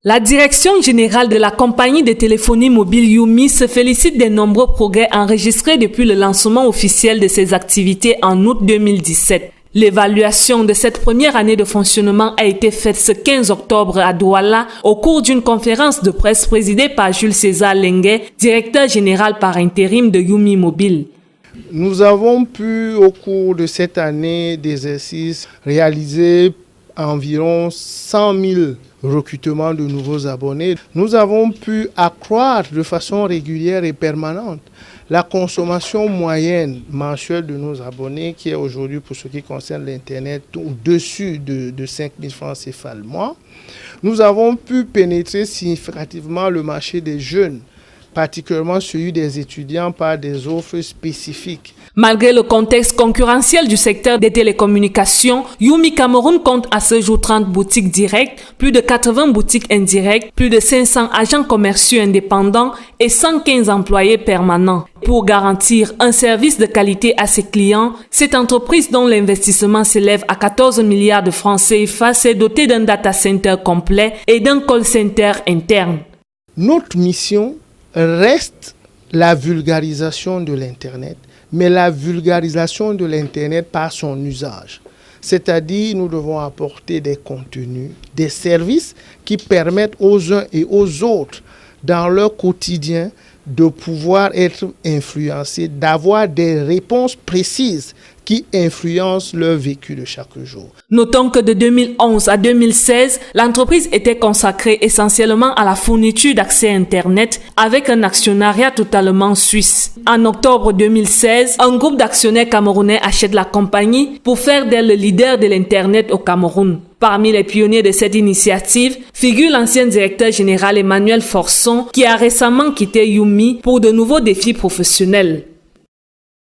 La direction générale de la compagnie de téléphonie mobile Yumi se félicite des nombreux progrès enregistrés depuis le lancement officiel de ses activités en août 2017. L'évaluation de cette première année de fonctionnement a été faite ce 15 octobre à Douala au cours d'une conférence de presse présidée par Jules César Lengue, directeur général par intérim de Yumi Mobile. Nous avons pu, au cours de cette année d'exercice, réaliser environ 100 000 recrutements de nouveaux abonnés. Nous avons pu accroître de façon régulière et permanente la consommation moyenne mensuelle de nos abonnés, qui est aujourd'hui, pour ce qui concerne l'Internet, au-dessus de 5 000 francs CFA le mois. Nous avons pu pénétrer significativement le marché des jeunes, particulièrement celui des étudiants, par des offres spécifiques. Malgré le contexte concurrentiel du secteur des télécommunications, Yumi Cameroun compte à ce jour 30 boutiques directes, plus de 80 boutiques indirectes, plus de 500 agents commerciaux indépendants et 115 employés permanents. Pour garantir un service de qualité à ses clients, cette entreprise dont l'investissement s'élève à 14 milliards de francs CFA s'est dotée d'un data center complet et d'un call center interne. Notre mission reste la vulgarisation de l'Internet, mais la vulgarisation de l'Internet par son usage. C'est-à-dire, nous devons apporter des contenus, des services qui permettent aux uns et aux autres, dans leur quotidien, de pouvoir être influencés, d'avoir des réponses précises qui influencent leur vécu de chaque jour. Notons que de 2011 à 2016, l'entreprise était consacrée essentiellement à la fourniture d'accès Internet avec un actionnariat totalement suisse. En octobre 2016, un groupe d'actionnaires camerounais achète la compagnie pour faire d'elle le leader de l'Internet au Cameroun. Parmi les pionniers de cette initiative figure l'ancien directeur général Emmanuel Forson qui a récemment quitté Yumi pour de nouveaux défis professionnels.